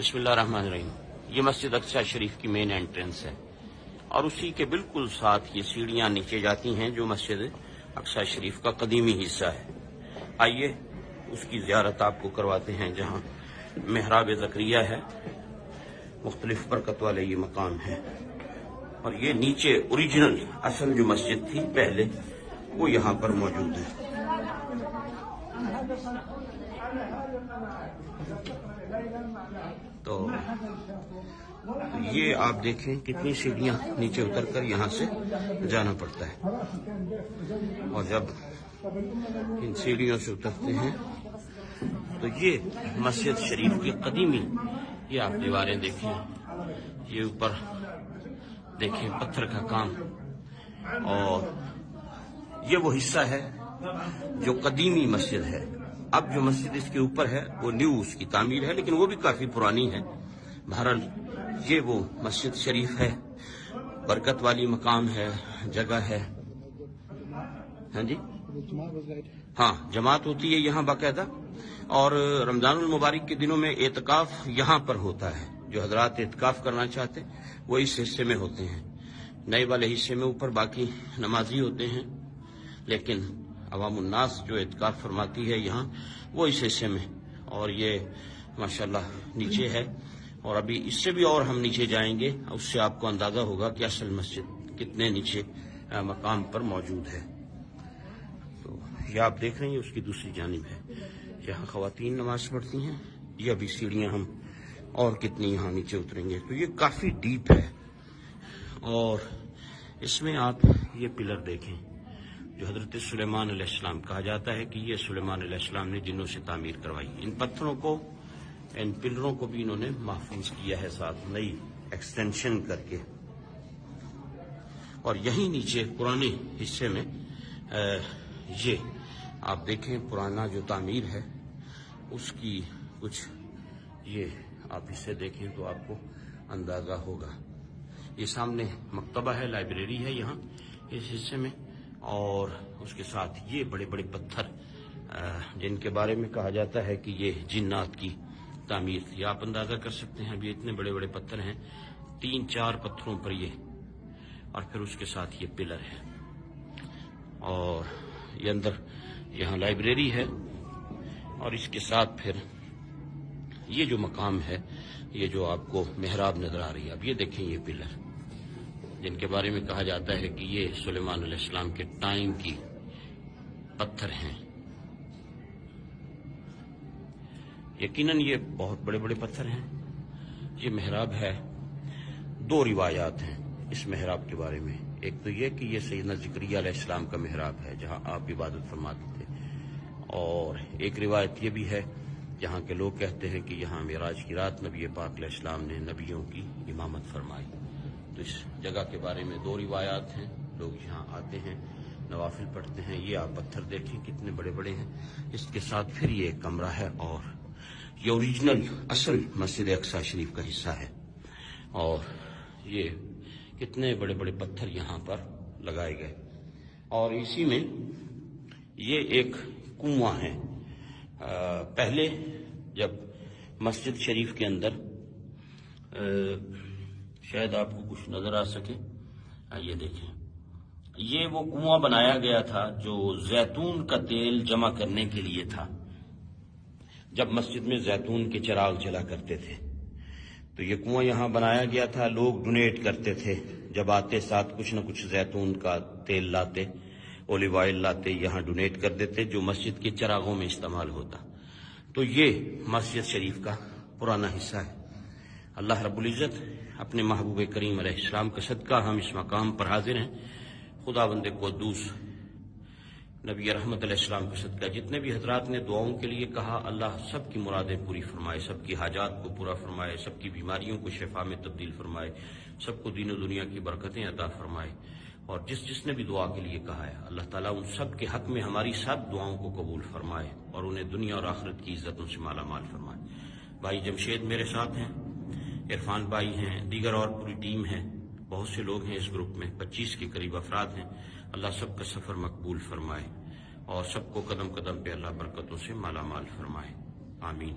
بسم اللہ الرحمن الرحیم۔ یہ مسجد اقصی شریف کی مین انٹرنس ہے اور اسی کے بالکل ساتھ یہ سیڑھیاں نیچے جاتی ہیں جو مسجد اقصی شریف کا قدیمی حصہ ہے۔ آئیے اس کی زیارت آپ کو کرواتے ہیں جہاں محراب زکریہ ہے، مختلف برکت والے یہ مقام ہے، اور یہ نیچے اوریجنل اصل جو مسجد تھی پہلے وہ یہاں پر موجود ہے۔ تو یہ آپ دیکھیں کتنی سیڑھیاں نیچے اتر کر یہاں سے جانا پڑتا ہے، اور جب ان سیڑھیوں سے اترتے ہیں تو یہ مسجد شریف کی قدیمی یہ آپ دیواریں دیکھیں، یہ اوپر دیکھیں پتھر کا کام، اور یہ وہ حصہ ہے جو قدیمی مسجد ہے۔ اب جو مسجد اس کے اوپر ہے وہ نیو اس کی تعمیر ہے، لیکن وہ بھی کافی پرانی ہے۔ بہرحال یہ وہ مسجد شریف ہے، برکت والی مقام ہے، جگہ ہے۔ ہاں جی، ہاں جماعت ہوتی ہے یہاں باقاعدہ، اور رمضان المبارک کے دنوں میں اعتکاف یہاں پر ہوتا ہے۔ جو حضرات اعتکاف کرنا چاہتے وہ اس حصے میں ہوتے ہیں، نئے والے حصے میں اوپر باقی نمازی ہوتے ہیں، لیکن عوام الناس جو اعتکاف فرماتی ہے یہاں وہ اس حصے میں، اور یہ ماشاءاللہ نیچے ہے، اور ابھی اس سے بھی اور ہم نیچے جائیں گے، اس سے آپ کو اندازہ ہوگا کہ اصل مسجد کتنے نیچے مقام پر موجود ہے۔ تو یہ آپ دیکھ رہے ہیں اس کی دوسری جانب ہے، یہاں خواتین نماز پڑھتی ہیں۔ یہ ابھی سیڑھیاں ہم اور کتنی یہاں نیچے اتریں گے، تو یہ کافی ڈیپ ہے، اور اس میں آپ یہ پلر دیکھیں جو حضرت سلیمان علیہ السلام کہا جاتا ہے کہ یہ سلیمان علیہ السلام نے جنوں سے تعمیر کروائی۔ ان پتھروں کو، ان پلروں کو بھی انہوں نے محفوظ کیا ہے ساتھ نئی ایکسٹینشن کر کے، اور یہیں نیچے پرانے حصے میں یہ آپ دیکھیں پرانا جو تعمیر ہے اس کی کچھ یہ آپ اسے دیکھیں تو آپ کو اندازہ ہوگا۔ یہ سامنے مکتبہ ہے، لائبریری ہے یہاں اس حصے میں، اور اس کے ساتھ یہ بڑے بڑے پتھر جن کے بارے میں کہا جاتا ہے کہ یہ جنات کی تعمیر تھی۔ آپ اندازہ کر سکتے ہیں اب یہ اتنے بڑے بڑے پتھر ہیں، 3-4 پتھروں پر یہ، اور پھر اس کے ساتھ یہ پلر ہے، اور یہ اندر یہاں لائبریری ہے، اور اس کے ساتھ پھر یہ جو مقام ہے، یہ جو آپ کو محراب نظر آ رہی ہے، اب یہ دیکھیں یہ پلر جن کے بارے میں کہا جاتا ہے کہ یہ سلیمان علیہ السلام کے ٹائم کی پتھر ہیں۔ یقیناً یہ بہت بڑے بڑے پتھر ہیں۔ یہ محراب ہے، 2 روایات ہیں اس محراب کے بارے میں۔ ایک تو یہ کہ یہ سیدنا زکریا علیہ السلام کا محراب ہے جہاں آپ عبادت فرماتے تھے، اور ایک روایت یہ بھی ہے جہاں کے لوگ کہتے ہیں کہ یہاں معراج کی رات نبی پاک علیہ السلام نے نبیوں کی امامت فرمائی۔ تو اس جگہ کے بارے میں 2 روایات ہیں، لوگ یہاں آتے ہیں، نوافل پڑھتے ہیں۔ یہ آپ پتھر دیکھیں کتنے بڑے بڑے ہیں، اس کے ساتھ پھر یہ ایک کمرہ ہے، اور یہ اوریجنل اصل مسجد اقصی شریف کا حصہ ہے، اور یہ کتنے بڑے بڑے پتھر یہاں پر لگائے گئے، اور اسی میں یہ ایک کنواں ہے۔ پہلے جب مسجد شریف کے اندر شاید آپ کو کچھ نظر آ سکے، یہ دیکھیں یہ وہ کنواں بنایا گیا تھا جو زیتون کا تیل جمع کرنے کے لیے تھا۔ جب مسجد میں زیتون کے چراغ جلا کرتے تھے تو یہ کنواں یہاں بنایا گیا تھا، لوگ ڈونیٹ کرتے تھے، جب آتے ساتھ کچھ نہ کچھ زیتون کا تیل لاتے، اولیو آئل لاتے، یہاں ڈونیٹ کر دیتے جو مسجد کے چراغوں میں استعمال ہوتا۔ تو یہ مسجد شریف کا پرانا حصہ ہے۔ اللہ رب العزت اپنے محبوب کریم علیہ السلام کا صدقہ ہم اس مقام پر حاضر ہیں۔ خداوند قدوس نبی رحمت علیہ السلام کا صدقہ جتنے بھی حضرات نے دعاؤں کے لیے کہا، اللہ سب کی مرادیں پوری فرمائے، سب کی حاجات کو پورا فرمائے، سب کی بیماریوں کو شفا میں تبدیل فرمائے، سب کو دین و دنیا کی برکتیں عطا فرمائے، اور جس نے بھی دعا کے لیے کہا ہے اللہ تعالیٰ ان سب کے حق میں ہماری سب دعاؤں کو قبول فرمائے، اور انہیں دنیا اور آخرت کی عزتوں سے مالا مال فرمائے۔ بھائی جمشید میرے ساتھ ہیں، عرفان بھائی ہیں، دیگر اور پوری ٹیم ہے، بہت سے لوگ ہیں اس گروپ میں، 25 کے قریب افراد ہیں۔ اللہ سب کا سفر مقبول فرمائے، اور سب کو قدم قدم پہ اللہ برکتوں سے مالا مال فرمائے، آمین۔